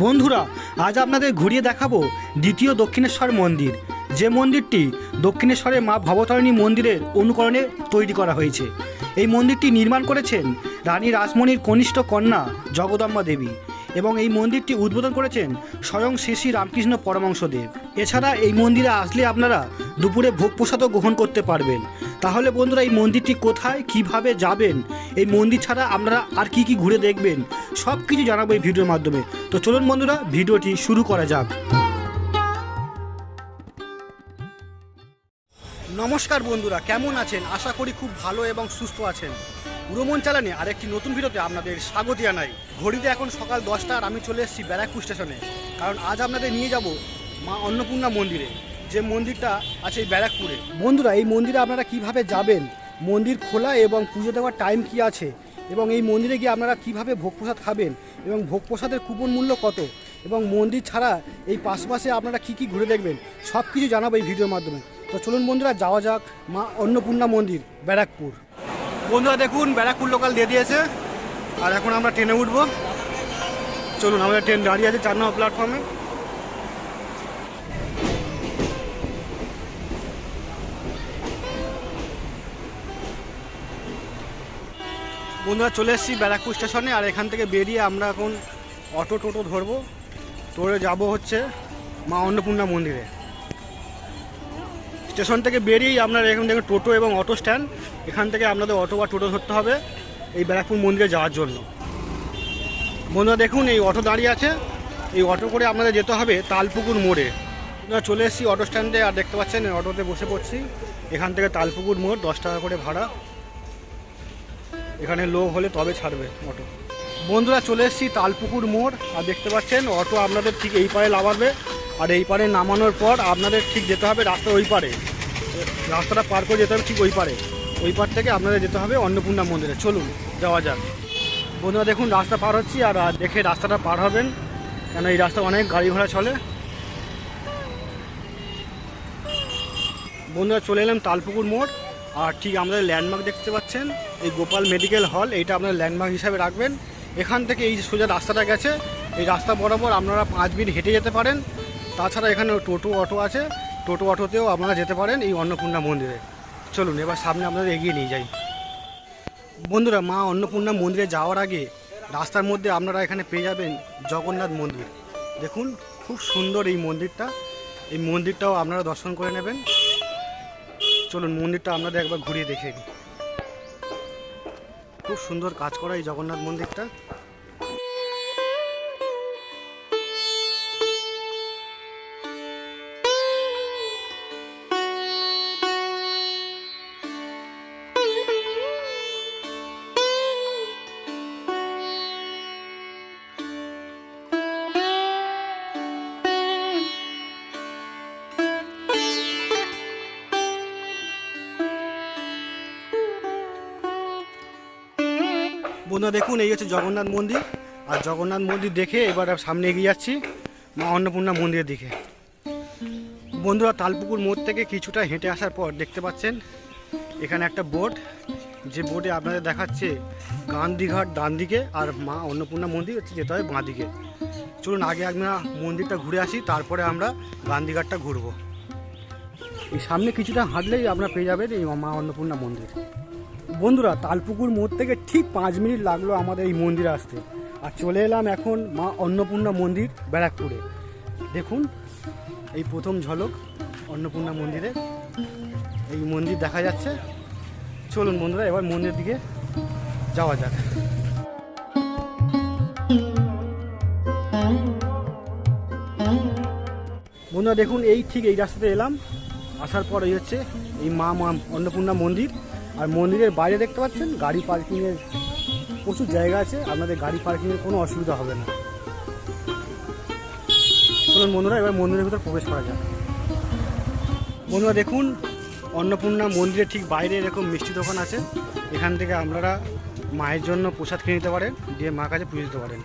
বন্ধুরা, আজ আপনাদের ঘুরিয়ে দেখাবো দ্বিতীয় দক্ষিণেশ্বর মন্দির, যে মন্দিরটি দক্ষিণেশ্বরের মা ভবতারিণী মন্দিরের অনুকরণে তৈরি করা হয়েছে। এই মন্দিরটি নির্মাণ করেছেন রানী রাসমণির কনিষ্ঠ কন্যা জগদম্বা দেবী এবং এই মন্দিরটি উদ্বোধন করেছেন স্বয়ং শ্রী শ্রী রামকৃষ্ণ পরমহংসদেব। এছাড়া এই মন্দিরে আসলে আপনারা দুপুরে ভোগ প্রসাদও গ্রহণ করতে পারবেন। তাহলে বন্ধুরা, এই মন্দিরটি কোথায়, কিভাবে যাবেন, এই মন্দির ছাড়া আপনারা আর কি কি ঘুরে দেখবেন, সব কিছু জানাবো এই ভিডিওর মাধ্যমে। তো চলুন বন্ধুরা, ভিডিওটি শুরু করা যাক। নমস্কার বন্ধুরা, কেমন আছেন? আশা করি খুব ভালো এবং সুস্থ আছেন। উড়োমন চালানে আরেকটি নতুন ভিডিওতে আপনাদের স্বাগত জানাই। ঘড়িতে এখন সকাল 10টা আর আমি চলে এসেছি ব্যারাকপুর স্টেশনে, কারণ আজ আপনাদের নিয়ে যাব মা অন্নপূর্ণা মন্দিরে, যে মন্দিরটা আছে এই ব্যারাকপুরে। বন্ধুরা, এই মন্দিরে আপনারা কিভাবে যাবেন, মন্দির খোলা এবং পুজো দেওয়ার টাইম কি আছে, এবং এই মন্দিরে গিয়ে আপনারা কিভাবে ভোগ প্রসাদ খাবেন এবং ভোগ প্রসাদের কুপন মূল্য কত, এবং মন্দির ছাড়া এই পাশে আপনারা কি কি ঘুরে দেখবেন, সব কিছু জানাবো এই ভিডিওর মাধ্যমে। তো চলুন বন্ধুরা, যাওয়া যাক মা অন্নপূর্ণা মন্দির ব্যারাকপুর। বন্ধুরা দেখুন, ব্যারাকপুর লোকাল দিয়ে দিয়েছে আর এখন আমরা ট্রেনে উঠবো। চলুন, আমাদের ট্রেন দাঁড়িয়ে আছে 4 নম্বর প্ল্যাটফর্মে। বন্ধুরা চলে এসেছি ব্যারাকপুর স্টেশনে, আর এখান থেকে বেরিয়ে আমরা এখন টোটো ধরবো, ধরে যাব হচ্ছে মা অন্নপূর্ণা মন্দিরে। স্টেশন থেকে বেরিয়েই আপনারা এখান থেকে টোটো এবং অটো স্ট্যান্ড, এখান থেকে আপনাদের অটো বা টোটো ধরতে হবে এই ব্যারাকপুর মন্দিরে যাওয়ার জন্য। বন্ধুরা দেখুন, এই অটো দাঁড়িয়ে আছে, এই অটো করে আপনাদের যেতে হবে তালপুকুর মোড়ে। আমরা চলে এসেছি অটো স্ট্যান্ডে, আর দেখতে পাচ্ছেন অটোতে বসে পড়ছি। এখান থেকে তালপুকুর মোড় 10 টাকা করে ভাড়া, এখানে লোক হলে তবে ছাড়বে অটো। বন্ধুরা চলে এসেছি তালপুকুর মোড়, আর দেখতে পাচ্ছেন অটো আপনাদের ঠিক এই পারে নামাবে, আর এই পারে নামানোর পর আপনাদের ঠিক যেতে হবে রাস্তার ওই পারে, রাস্তাটা পার করে যেতে হবে ঠিক ওই পারে, ওই পার থেকে আপনাদের যেতে হবে অন্নপূর্ণা মন্দিরে। চলুন যাওয়া যাক। বন্ধুরা দেখুন, রাস্তা পার হচ্ছি, আর দেখে রাস্তাটা পার হবেন, কেন এই রাস্তা অনেক গাড়ি ঘোড়া চলে। বন্ধুরা চলে এলাম তালপুকুর মোড়, আর ঠিক আমাদের ল্যান্ডমার্ক দেখতে পাচ্ছেন এই গোপাল মেডিকেল হল, এইটা আপনার ল্যান্ডমার্ক হিসাবে রাখবেন। এখান থেকে এই সোজা রাস্তাটা গেছে, এই রাস্তা বরাবর আপনারা 5 মিনিট হেঁটে যেতে পারেন। তাছাড়া এখানে টোটো অটো আছে, টোটো অটোতেও আপনারা যেতে পারেন এই অন্নপূর্ণা মন্দিরে। চলুন এবার সামনে আপনাদের এগিয়ে নিয়ে যাই। বন্ধুরা, মা অন্নপূর্ণা মন্দিরে যাওয়ার আগে রাস্তার মধ্যে আপনারা এখানে পেয়ে যাবেন জগন্নাথ মন্দির। দেখুন খুব সুন্দর এই মন্দিরটা, এই মন্দিরটাও আপনারা দর্শন করে নেবেন। চলুন মন্দিরটা আপনাদের একবার ঘুরিয়ে দেখে নিই। খুব সুন্দর কাজ করা এই জগন্নাথ মন্দিরটা। বন্ধুরা দেখুন, এই হচ্ছে জগন্নাথ মন্দির, আর জগন্নাথ মন্দির দেখে এবার সামনে এগিয়ে যাচ্ছি মা অন্নপূর্ণা মন্দিরের দিকে। বন্ধুরা তালপুকুর মোড় থেকে কিছুটা হেঁটে আসার পর দেখতে পাচ্ছেন এখানে একটা বোর্ড, যে বোর্ডে আপনাদের দেখাচ্ছে গান্ধীঘাট ডান দিকে, আর মা অন্নপূর্ণা মন্দির হচ্ছে যেতে হয় বাঁ দিকে। চলুন আগে আমরা মন্দিরটা ঘুরে আসি, তারপরে আমরা গান্ধীঘাটটা ঘুরবো। এই সামনে কিছুটা হাঁটলেই আপনারা পেয়ে যাবেন এই মা অন্নপূর্ণা মন্দির। বন্ধুরা তালপুকুর মোড় থেকে ঠিক 5 মিনিট লাগলো আমাদের এই মন্দিরে আসতে, আর চলে এলাম এখন মা অন্নপূর্ণা মন্দির ব্যারাকপুরে। দেখুন এই প্রথম ঝলক অন্নপূর্ণা মন্দিরে, এই মন্দির দেখা যাচ্ছে। চলুন বন্ধুরা এবার মন্দিরের দিকে যাওয়া যাক। বন্ধুরা দেখুন, এই ঠিক এই রাস্তাতে এলাম, আসার পর এই হচ্ছে এই মা অন্নপূর্ণা মন্দির। আর মন্দিরের বাইরে দেখতে পাচ্ছেন গাড়ি পার্কিংয়ের প্রচুর জায়গা আছে, আপনাদের গাড়ি পার্কিংয়ের কোনো অসুবিধা হবে না। চলুন বন্ধুরা এবার মন্দিরের ভিতর প্রবেশ করা যাক। বন্ধুরা দেখুন, অন্নপূর্ণা মন্দিরের ঠিক বাইরে এরকম মিষ্টি দোকান আছে, এখান থেকে আপনারা মায়ের জন্য প্রসাদ কিনে নিতে পারেন, দিয়ে মা কাছে পুজো দিতে পারেন।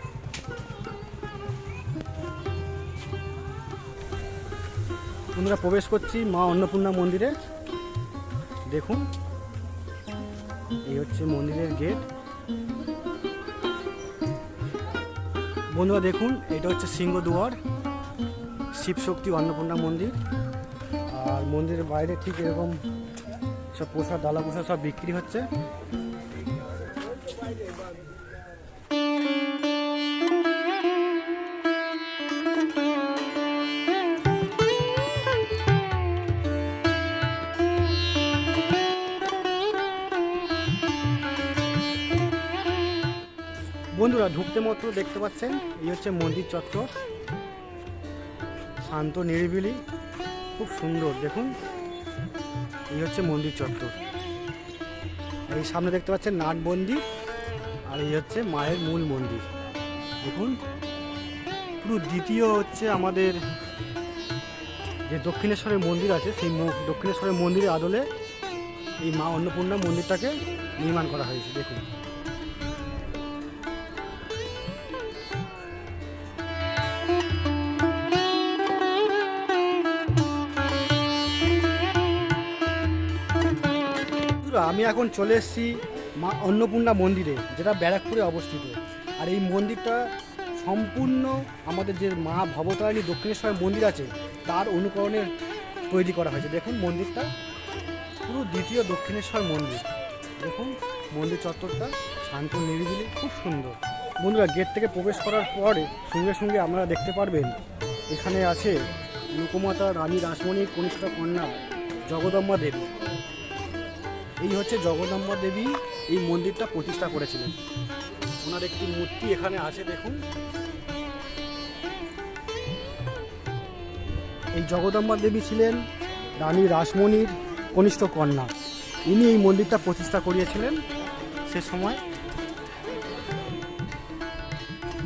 বন্ধুরা প্রবেশ করছি মা অন্নপূর্ণা মন্দিরে। দেখুন এই হচ্ছে মন্দিরের গেট। বন্ধুরা দেখুন, এটা হচ্ছে সিংহদুয়ার শিবশক্তি অন্নপূর্ণা মন্দির। আর মন্দিরের বাইরে ঠিক এরকম সব প্রসাদ, ডালা প্রসাদ সব বিক্রি হচ্ছে। বন্ধুরা ঢুকতে মাত্র দেখতে পাচ্ছেন এই হচ্ছে মন্দির চত্বর, শান্ত নিরিবিলি, খুব সুন্দর। দেখুন এই হচ্ছে মন্দির চত্বর। এই সামনে দেখতে পাচ্ছেন নাট মন্দির, আর এই হচ্ছে মায়ের মূল মন্দির। দেখুন পুরো দ্বিতীয় হচ্ছে আমাদের যে দক্ষিণেশ্বরের মন্দির আছে, সেই দক্ষিণেশ্বরের মন্দিরের আদলে এই মা অন্নপূর্ণা মন্দিরটাকে নির্মাণ করা হয়েছে। দেখুন আমি এখন চলে এসেছি মা অন্নপূর্ণা মন্দিরে, যেটা ব্যারাকপুরে অবস্থিত। আর এই মন্দিরটা সম্পূর্ণ আমাদের যে মা ভবতারিণী দক্ষিণেশ্বরের মন্দির আছে তার অনুকরণে তৈরি করা হয়েছে। দেখুন মন্দিরটা পুরো দ্বিতীয় দক্ষিণেশ্বর মন্দির। দেখুন মন্দির চত্বরটা শান্ত নিরিবিলি, খুব সুন্দর। বন্ধুরা গেট থেকে প্রবেশ করার পরে সঙ্গে সঙ্গে আপনারা দেখতে পারবেন এখানে আছে লোকমাতা রানী রাসমণির কনিষ্ঠ কন্যা জগদম্বা দেবী। এই হচ্ছে জগদম্বা দেবী এই মন্দিরটা প্রতিষ্ঠা করেছিলেন। ওনার একটি মূর্তি এখানে আছে। দেখুন এই জগদম্বা দেবী ছিলেন রানী রাসমণির কনিষ্ঠ কন্যা। ইনি এই মন্দিরটা প্রতিষ্ঠা করিয়েছিলেন সে সময়।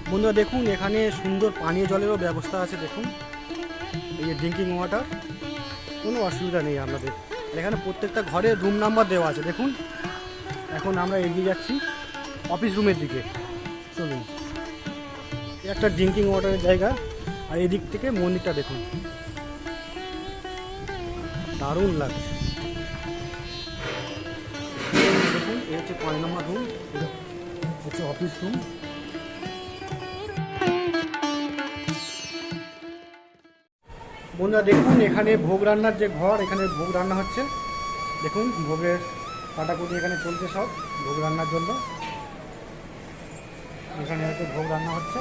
বন্ধুরা দেখুন এখানে সুন্দর পানীয় জলেরও ব্যবস্থা আছে। দেখুন এই যে ড্রিঙ্কিং ওয়াটার, কোনো অসুবিধা নেই আপনাদের। এখানে প্রত্যেকটা ঘরে রুম নাম্বার দেওয়া আছে। দেখুন এখন আমরা এগিয়ে যাচ্ছি অফিস রুমের দিকে। চলুন, একটা ড্রিঙ্কিং ওয়াটারের জায়গা, আর এদিক থেকে মন্দিরটা দেখুন, দারুণ লাগছে। দেখুন এই হচ্ছে 5 নম্বর রুম, এটা হচ্ছে অফিস রুম। বন্ধুরা দেখুন এখানে ভোগ রান্নার যে ঘর, এখানে ভোগ রান্না হচ্ছে। দেখুন ভোগের কাটাকুটি এখানে চলছে সব ভোগ রান্নার জন্য। এখানে হচ্ছে ভোগ রান্না হচ্ছে।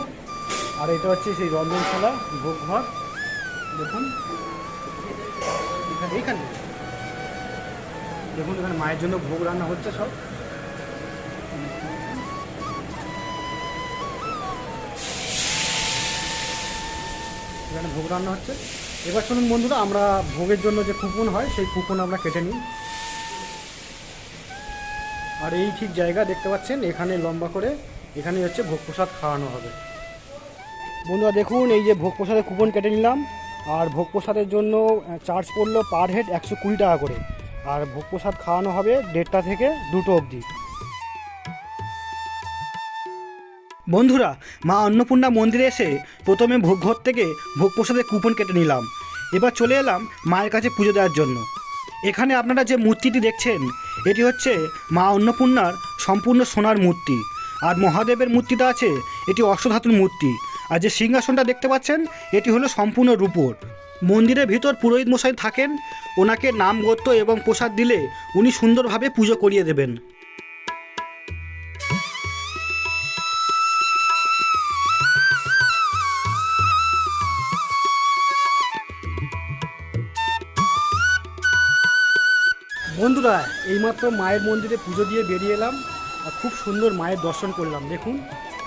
আর এটা হচ্ছে সেই রন্ধনশালা, ভোগ ঘর। দেখুন এইখানে দেখুন এখানে মায়ের জন্য ভোগ রান্না হচ্ছে সব। এখানে ভোগ রান্না হচ্ছে। এবার শুনুন বন্ধুরা, আমরা ভোগের জন্য যে কুপন হয় সেই কুপন আমরা কেটে নিই। আর এই ঠিক জায়গা দেখতে পাচ্ছেন, এখানে লম্বা করে এখানে হচ্ছে ভোগ প্রসাদ খাওয়ানো হবে। বন্ধুরা দেখুন এই যে ভোগ প্রসাদের কুপন কেটে নিলাম। আর ভোগ প্রসাদের জন্য চার্জ পড়লো পার হেড 120 টাকা করে। আর ভোগ প্রসাদ খাওয়ানো হবে 1:30টা থেকে 2টো অবধি। বন্ধুরা মা অন্নপূর্ণা মন্দিরে এসে প্রথমে ভোগ ঘর থেকে ভোগ প্রসাদের কুপন কেটে নিলাম। এবার চলে এলাম মায়ের কাছে পুজো দেওয়ার জন্য। এখানে আপনারা যে মূর্তিটি দেখছেন এটি হচ্ছে মা অন্নপূর্ণার সম্পূর্ণ সোনার মূর্তি। আর মহাদেবের মূর্তিটা আছে এটি অষ্টধাতুর মূর্তি। আর যে সিংহাসনটা দেখতে পাচ্ছেন এটি হলো সম্পূর্ণ রূপোর। মন্দিরের ভিতর পুরোহিত মশাই থাকেন, ওনাকে নাম গোত্র এবং প্রসাদ দিলে উনি সুন্দরভাবে পুজো করিয়ে দেবেন। বন্ধুরা এইমাত্র মায়ের মন্দিরে পুজো দিয়ে বেরিয়ে এলাম, আর খুব সুন্দর মায়ের দর্শন করলাম। দেখুন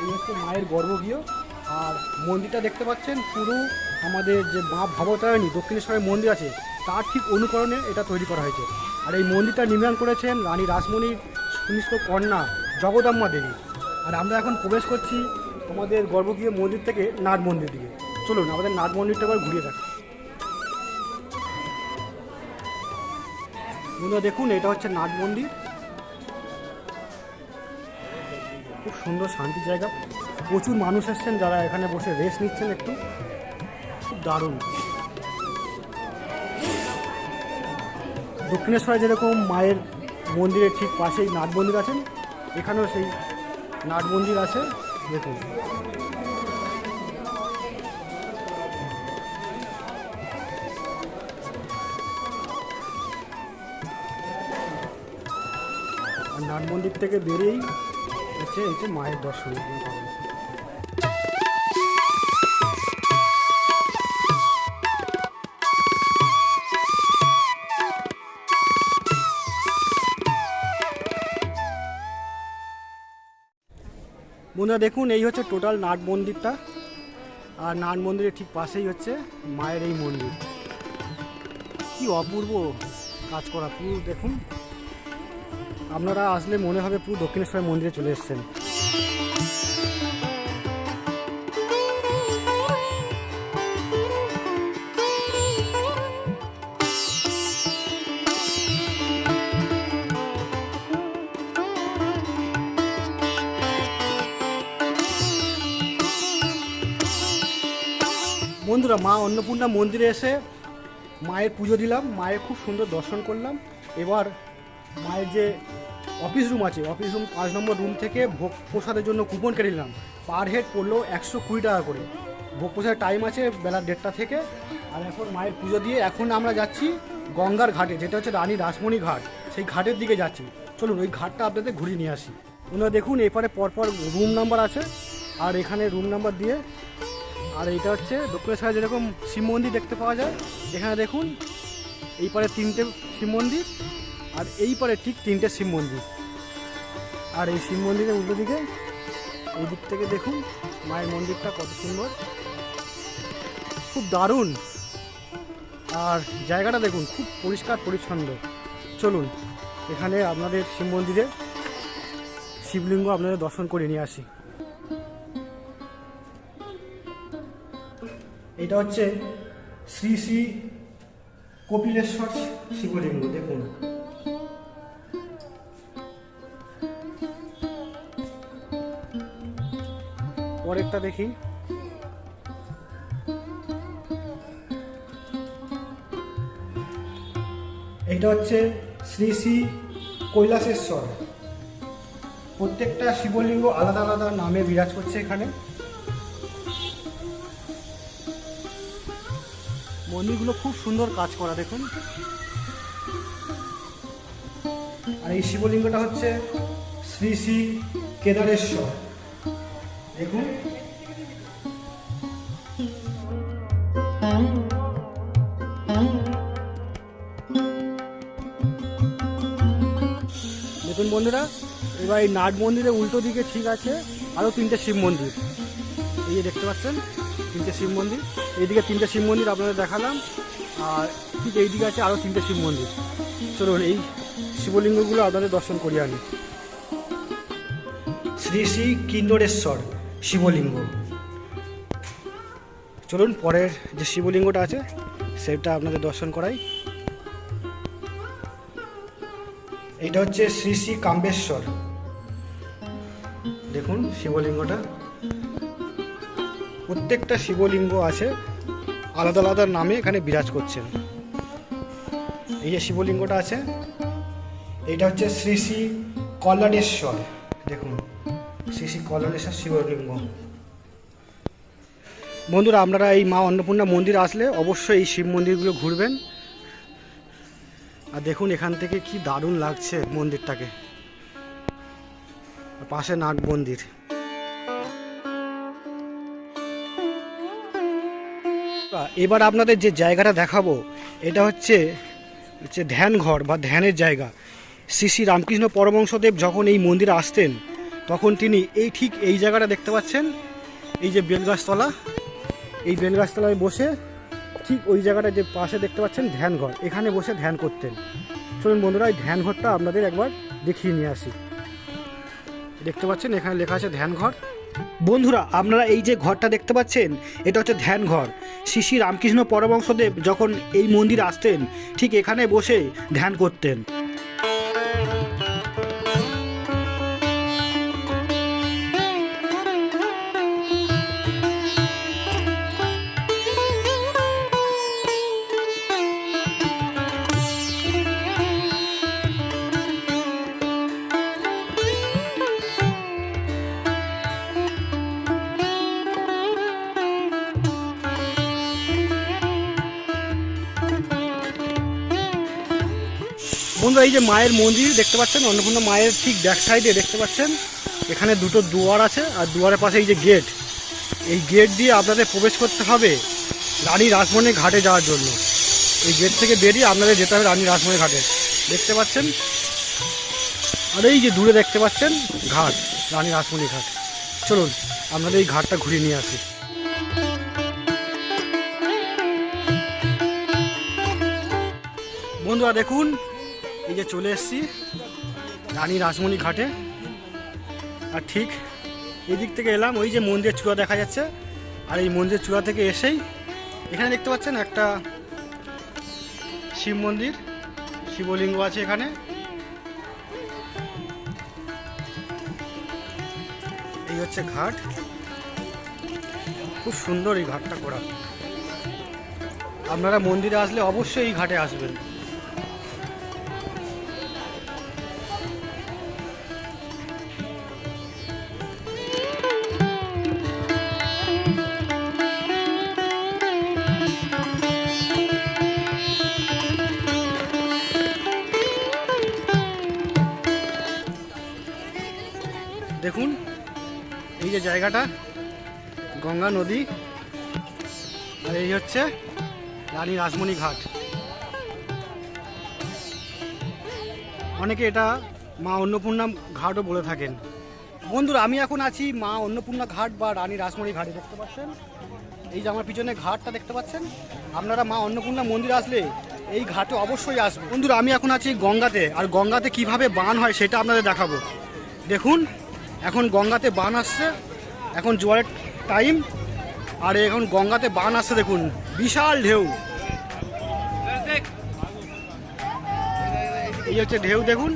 এই হচ্ছে মায়ের গর্ভগৃহ। আর মন্দিরটা দেখতে পাচ্ছেন পুরো আমাদের যে মা ভবতারিণী দক্ষিণেশ্বরের মন্দির আছে তার ঠিক অনুকরণে এটা তৈরি করা হয়েছে। আর এই মন্দিরটা নির্মাণ করেছেন রানী রাসমণির কনিষ্ঠ কন্যা জগদম্বা দেবী। আর আমরা এখন প্রবেশ করছি আমাদের গর্ভগৃহ মন্দির থেকে নাট মন্দির দিকে। চলুন আমাদের নাট মন্দিরটা আবার ঘুরিয়ে রাখি। বন্ধুরা দেখুন এটা হচ্ছে নাট মন্দির, খুব সুন্দর শান্তির জায়গা। প্রচুর মানুষ এসছেন যারা এখানে বসে রেস্ট নিচ্ছেন, একটু খুব দারুণ। দক্ষিণেশ্বরে যেরকম মায়ের মন্দিরের ঠিক পাশেই নাট মন্দির আছেন, এখানেও সেই নাট মন্দির আছে। দেখুন নাট মন্দির থেকে বেরিয়েই হচ্ছে এই যে মায়ের দর্শন পাবেন। বন্ধুরা দেখুন, এই হচ্ছে টোটাল নাট মন্দিরটা। আর নাট মন্দিরের ঠিক পাশেই হচ্ছে মায়ের এই মন্দির। কি অপূর্ব কাজ করা, পুরো দেখুন, আপনারা আসলে মনে হবে পুরো দক্ষিণেশ্বর মন্দিরে চলে এসেছেন। বন্ধুরা, মা অন্নপূর্ণা মন্দিরে এসে মায়ের পুজো দিলাম, মায়ের খুব সুন্দর দর্শন করলাম। এবার মায়ের যে অফিস রুম আছে, অফিস রুম 5 নম্বর রুম থেকে ভোগ প্রসাদের জন্য কুপন কেটে নিলাম। পার হেড পড়লো 120 টাকা করে। ভোগ প্রসাদের টাইম আছে বেলা 1:30টা থেকে। আর এখন মায়ের পুজো দিয়ে এখন আমরা যাচ্ছি গঙ্গার ঘাটে, যেটা হচ্ছে রানী রাসমণি ঘাট, সেই ঘাটের দিকে যাচ্ছি। চলুন ওই ঘাটটা আপনাদের ঘুরিয়ে নিয়ে আসি। ওনারা দেখুন এপারে পরপর রুম নাম্বার আছে, আর এখানে রুম নাম্বার দিয়ে, আর এইটা হচ্ছে দক্ষিণেশ্বরে যেরকম শিব মন্দির দেখতে পাওয়া যায়, এখানে দেখুন এই পারে 3টে শিব মন্দির, আর এই পারে ঠিক 3টে শিব মন্দির। আর এই শিব মন্দিরের উল্টো দিকে এই দিক থেকে দেখুন মায়ের মন্দিরটা কত সুন্দর, খুব দারুণ। আর জায়গাটা দেখুন খুব পরিষ্কার পরিচ্ছন্ন। চলুন এখানে আপনাদের শিব মন্দিরে শিবলিঙ্গ আপনাদের দর্শন করে নিয়ে আসি। এটা হচ্ছে শ্রী শ্রী কপিলেশ্বর শিবলিঙ্গ। দেখুন পরেরটা দেখি। এটা হচ্ছে শ্রী শ্রী কৈলাসেশ্বর। প্রত্যেকটা শিবলিঙ্গ আলাদা আলাদা নামে বিরাজ করছে এখানে। মন্দিরগুলো খুব সুন্দর কাজ করা দেখুন। আর এই শিবলিঙ্গটা হচ্ছে শ্রী শ্রী কেদারেশ্বর। দেখুন দেখুন বন্ধুরা, এবার এই নাট মন্দিরের উল্টো দিকে ঠিক আছে আরও 3টে শিব মন্দির। এই যে দেখতে পাচ্ছেন 3টে শিব মন্দির, এইদিকে 3টে শিব মন্দির আপনাদের দেখালাম, আর ঠিক এইদিকে আছে আরও 3টে শিব মন্দির। চলুন এই শিবলিঙ্গগুলো আপনাদের দর্শন করিয়ে আনি। শ্রী শ্রী কিন্নরেশ্বর শিবলিঙ্গ। চলুন পরের যে শিবলিঙ্গটা আছে সেটা আপনাদের দর্শন করাই। এটা হচ্ছে শ্রী শ্রী কাম্বেশ্বর। দেখুন শিবলিঙ্গটা, প্রত্যেকটা শিবলিঙ্গ আছে আলাদা আলাদা নামে এখানে বিরাজ করছেন। এই যে শিবলিঙ্গটা আছে এটা হচ্ছে শ্রী শ্রী কল্যাণেশ্বর। দেখুন শ্রী শ্রী কল্যাণেশ্বর শিবলিঙ্গ। বন্ধুরা, আপনারা এই মা অন্নপূর্ণা মন্দির আসলে অবশ্যই এই শিব মন্দিরগুলো ঘুরবেন। আর দেখুন এখান থেকে কি দারুণ লাগছে মন্দিরটাকে, পাশে নাট মন্দির। এবার আপনাদের যে জায়গাটা দেখাবো এটা হচ্ছে ধ্যানঘর বা ধ্যানের জায়গা। শ্রী শ্রী রামকৃষ্ণ পরমহংসদেব যখন এই মন্দিরে আসতেন তখন তিনি এই ঠিক এই জায়গাটা দেখতে পাচ্ছেন, এই যে বেলগাছতলা, এই বেলগাছতলায় বসে ঠিক ওই জায়গাটা যে পাশে দেখতে পাচ্ছেন ধ্যানঘর, এখানে বসে ধ্যান করতেন। চলুন বন্ধুরা এই ধ্যানঘরটা আপনাদের একবার দেখিয়ে নিয়ে আসি। দেখতে পাচ্ছেন এখানে লেখা আছে ধ্যানঘর। বন্ধুরা, আপনারা এই যে ঘরটা দেখতে পাচ্ছেন এটা হচ্ছে ধ্যানঘর। শ্রী শ্রী রামকৃষ্ণ পরমহংসদেব যখন এই মন্দিরে আসতেন ঠিক এখানে বসে ধ্যান করতেন। বন্ধু এই যে মায়ের মন্দির দেখতে পাচ্ছেন, অন্নপূর্ণা মায়ের ঠিক ব্যাক সাইডে দেখতে পাচ্ছেন এখানে দুটো দুয়ার আছে, আর দুয়ারের পাশে এই যে গেট, এই গেট দিয়ে আপনাদের প্রবেশ করতে হবে রানী রাসমণি ঘাটে যাওয়ার জন্য। এই গেট থেকে বেরিয়ে আপনাদের যেতে হবে রানী রাসমণি ঘাটে, দেখতে পাচ্ছেন। আর এই যে দূরে দেখতে পাচ্ছেন ঘাট, রানী রাসমণি ঘাট। চলুন আপনাদের এই ঘাটটা ঘুরিয়ে নিয়ে আসি। বন্ধুরা দেখুন এই যে চলে এসেছি রানী রাসমণি ঘাটে, আর ঠিক এই দিক থেকে এলাম, ওই যে মন্দিরের চূড়া দেখা যাচ্ছে, আর এই মন্দিরের চূড়া থেকে এসেই এখানে দেখতে পাচ্ছেন একটা শিব মন্দির, শিবলিঙ্গ আছে এখানে। এই হচ্ছে ঘাট, খুব সুন্দর এই ঘাটটা করা। আপনারা মন্দিরে আসলে অবশ্যই এই ঘাটে আসবেন। দেখুন এই যে জায়গাটা, গঙ্গা নদী, আর এই হচ্ছে রানী রাসমণি ঘাট। অনেকে এটা মা অন্নপূর্ণা ঘাটও বলে থাকেন। বন্ধুরা আমি এখন আছি মা অন্নপূর্ণা ঘাট বা রানী রাসমণি ঘাটে, দেখতে পাচ্ছেন এই যে আমার পিছনে ঘাটটা দেখতে পাচ্ছেন। আপনারা মা অন্নপূর্ণা মন্দির আসলে এই ঘাটে অবশ্যই আসবে। বন্ধুরা আমি এখন আছি গঙ্গাতে, আর গঙ্গাতে কিভাবে বান হয় সেটা আপনাদের দেখাবো। দেখুন এখন গঙ্গাতে বান আসছে, এখন জোয়ারের টাইম, আর এখন গঙ্গাতে বান আসছে। দেখুন বিশাল ঢেউ, এই হচ্ছে ঢেউ। দেখুন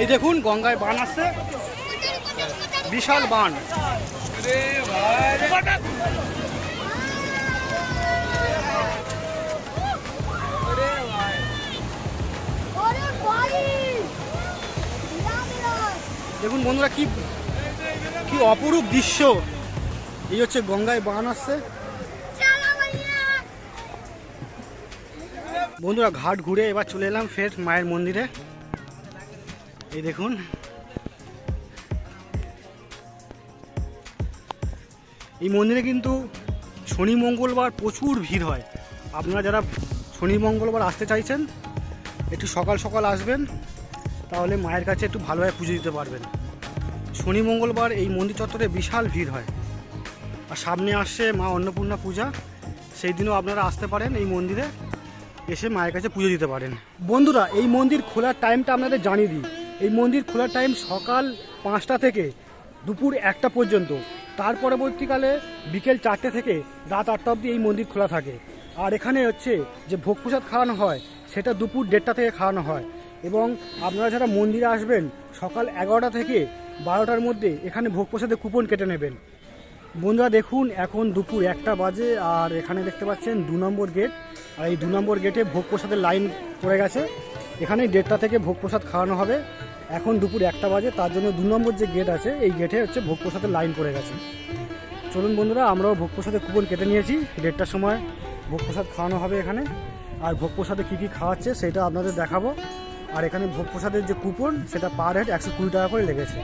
এই দেখুন গঙ্গায় বান আসছে, বিশাল বান। দেখুন বন্ধুরা কি কি অপরূপ দৃশ্য, এই হচ্ছে গঙ্গায় বান আসছে। বন্ধুরা ঘাট ঘুরে এবার চলে এলাম ফের মায়ের মন্দিরে। এই দেখুন এই মন্দিরে কিন্তু শনি মঙ্গলবার প্রচুর ভিড় হয়। আপনারা যারা শনি মঙ্গলবার আসতে চাইছেন একটু সকাল সকাল আসবেন, তাহলে মায়ের কাছে একটু ভালোভাবে পুজো দিতে পারবেন। শনি মঙ্গলবার এই মন্দির চত্বরে বিশাল ভিড় হয়। আর সামনে আসছে মা অন্নপূর্ণা পূজা, সেই দিনও আপনারা আসতে পারেন এই মন্দিরে, এসে মায়ের কাছে পুজো দিতে পারেন। বন্ধুরা এই মন্দির খোলার টাইমটা আপনাদের জানিয়ে দিই। এই মন্দির খোলার টাইম সকাল 5টা থেকে দুপুর 1টা পর্যন্ত, তার পরবর্তীকালে বিকেল 4টে থেকে রাত 8টা অবধি এই মন্দির খোলা থাকে। আর এখানে হচ্ছে যে ভোগ প্রসাদ খাওয়ানো হয় সেটা দুপুর 1:30 থেকে খাওয়ানো হয়। এবং আপনারা যারা মন্দিরে আসবেন সকাল 11টা থেকে 12টার মধ্যে এখানে ভোগ প্রসাদের কুপন কেটে নেবেন। বন্ধুরা দেখুন এখন দুপুর 1টা বাজে, আর এখানে দেখতে পাচ্ছেন 2 নম্বর গেট, আর এই 2 নম্বর গেটে ভোগ প্রসাদের লাইন পড়ে গেছে। এখানে 1:30 থেকে ভোগ প্রসাদ খাওয়ানো হবে। এখন দুপুর 1টা বাজে, তার জন্য 2 নম্বর যে গেট আছে এই গেটে হচ্ছে ভোগ প্রসাদের লাইন পড়ে গেছে। চলুন বন্ধুরা আমরাও ভোগ প্রসাদের কুপন কেটে নিয়েছি, 1:30টার সময় ভোগ প্রসাদ খাওয়ানো হবে এখানে। আর ভোগ প্রসাদে কী কী খাওয়াচ্ছে সেটা আপনাদের দেখাবো। আর এখানে ভোগ প্রসাদের যে কুপন সেটা পার হেড 120 টাকা করে লেগেছে।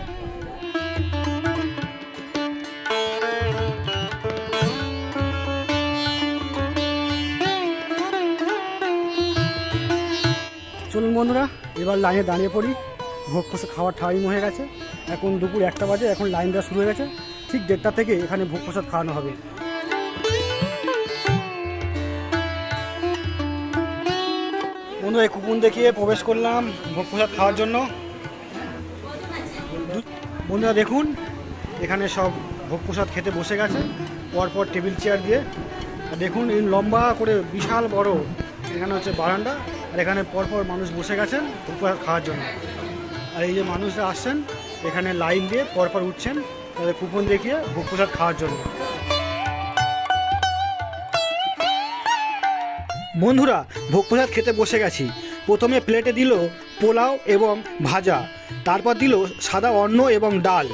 চলুন বন্ধুরা এবার লাইনে দাঁড়িয়ে পড়ি, ভোগ প্রসাদ খাওয়ার টাইম হয়ে গেছে। এখন দুপুর 1টা বাজে, এখন লাইন দেওয়া শুরু হয়ে গেছে। ঠিক 1:30 থেকে এখানে ভোগ প্রসাদ খাওয়ানো হবে। বন্ধুরা এই কুপন দেখিয়ে প্রবেশ করলাম ভোগ প্রসাদ খাওয়ার জন্য। বন্ধুরা দেখুন এখানে সব ভোগ প্রসাদ খেতে বসে গেছে পরপর টেবিল চেয়ার দিয়ে। দেখুন এই লম্বা করে বিশাল বড় এখানে হচ্ছে বারান্দা, আর এখানে পরপর মানুষ বসে গেছেন ভোগ প্রসাদ খাওয়ার জন্য। আর এই যে মানুষরা আসছেন এখানে লাইন দিয়ে পরপর উঠছেন তাদের কুপন দেখিয়ে ভোগ প্রসাদ খাওয়ার জন্য। বন্ধুরা ভোগ প্রসাদ খেতে বসে গেছি। প্রথমে প্লেটে দিল পোলাও এবং ভাজা, তারপর দিল সাদা অন্ন এবং ডাল,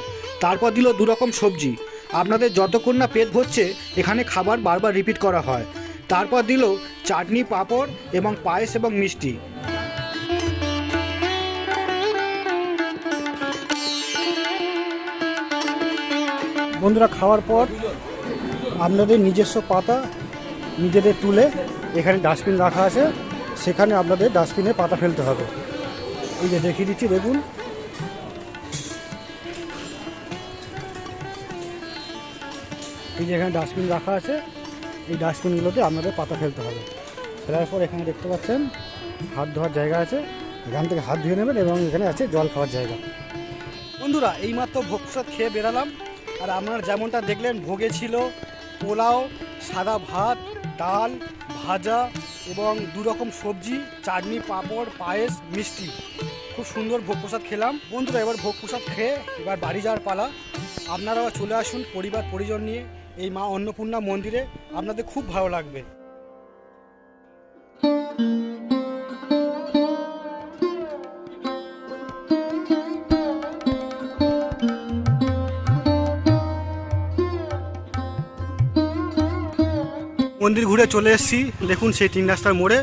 তারপর দিল 2 রকম সবজি। আপনাদের যতক্ষণ না পেট ভরছে এখানে খাবার বারবার রিপিট করা হয়। তারপর দিল চাটনি, পাঁপড় এবং পায়েস এবং মিষ্টি। বন্ধুরা, খাওয়ার পর আপনাদের নিজস্ব পাতা নিজেদের তুলে এখানে ডাস্টবিন রাখা আছে, সেখানে আপনাদের ডাস্টবিনে পাতা ফেলতে হবে। এই যে দেখিয়ে দিচ্ছি, দেখুন। এই যে এখানে ডাস্টবিন রাখা আছে, এই ডাস্টবিনগুলোতে আপনাদের পাতা ফেলতে হবে। ফেলার পর এখানে দেখতে পাচ্ছেন হাত ধোয়ার জায়গা আছে, এখান থেকে হাত ধুয়ে নেবেন এবং এখানে আছে জল খাওয়ার জায়গা। বন্ধুরা, এইমাত্র ভোগ প্রসাদ খেয়ে বেরালাম। আর আপনারা যেমনটা দেখলেন, ভোগে ছিল পোলাও, সাদা ভাত, ডাল, ভাজা এবং 2 রকম সবজি, চাটনি, পাঁপড়, পায়েস, মিষ্টি। খুব সুন্দর ভোগ প্রসাদ খেলাম। বন্ধুরা, এবার ভোগ প্রসাদ খেয়ে এবার বাড়ি যাওয়ার পালা। আপনারাও চলে আসুন পরিবার পরিজন নিয়ে এই মা অন্নপূর্ণা মন্দিরে, আপনাদের খুব ভালো লাগবে। মন্দির ঘুরে চলে এসেছি, দেখুন সেই 3 রাস্তার মোড়ে।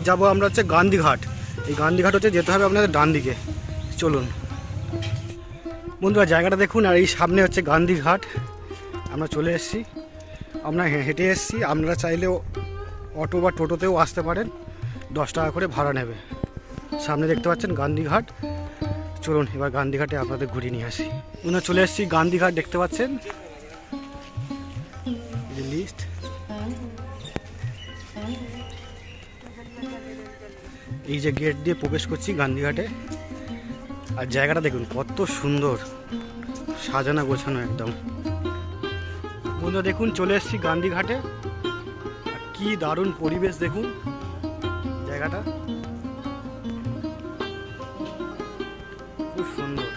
যাবো আমরা হচ্ছে গান্ধীঘাট। এই গান্ধীঘাট হচ্ছে যেতে হবে আপনাদের ডান দিকে, চলুন। বন্ধুরা, জায়গাটা দেখুন, আর এই সামনে হচ্ছে গান্ধীঘাট। আমরা চলে এসেছি, আমরা হেঁটে এসেছি। আপনারা চাইলেও অটো বা টোটোতেও আসতে পারেন, 10 টাকা করে ভাড়া নেবে। সামনে দেখতে পাচ্ছেন গান্ধীঘাট। চলুন এবার গান্ধীঘাটে আপনাদের ঘুরিয়ে নিয়ে আসি। আমরা চলে এসেছি গান্ধীঘাট, দেখতে পাচ্ছেন লিস্ট। এই যে গেট দিয়ে প্রবেশ করছি গান্ধীঘাটে। আর জায়গাটা দেখুন কত সুন্দর সাজানো গোছানো একদম। বন্ধুরা দেখুন, চলে এসেছি গান্ধীঘাটে। আর কি দারুণ পরিবেশ দেখুন জায়গাটা, খুব সুন্দর।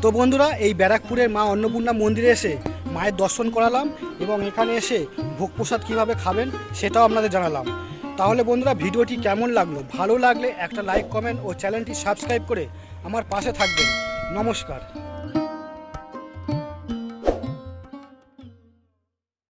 তো বন্ধুরা, এই ব্যারাকপুরের মা অন্নপূর্ণা মন্দিরে এসে মায়ের দর্শন করালাম এবং এখানে এসে ভোগ প্রসাদ কীভাবে খাবেন সেটাও আপনাদের জানালাম। তাহলে বন্ধুরা, ভিডিওটি কেমন লাগলো? ভালো লাগলে একটা লাইক, কমেন্ট ও চ্যানেলটি সাবস্ক্রাইব করে আমার পাশে থাকবেন। নমস্কার।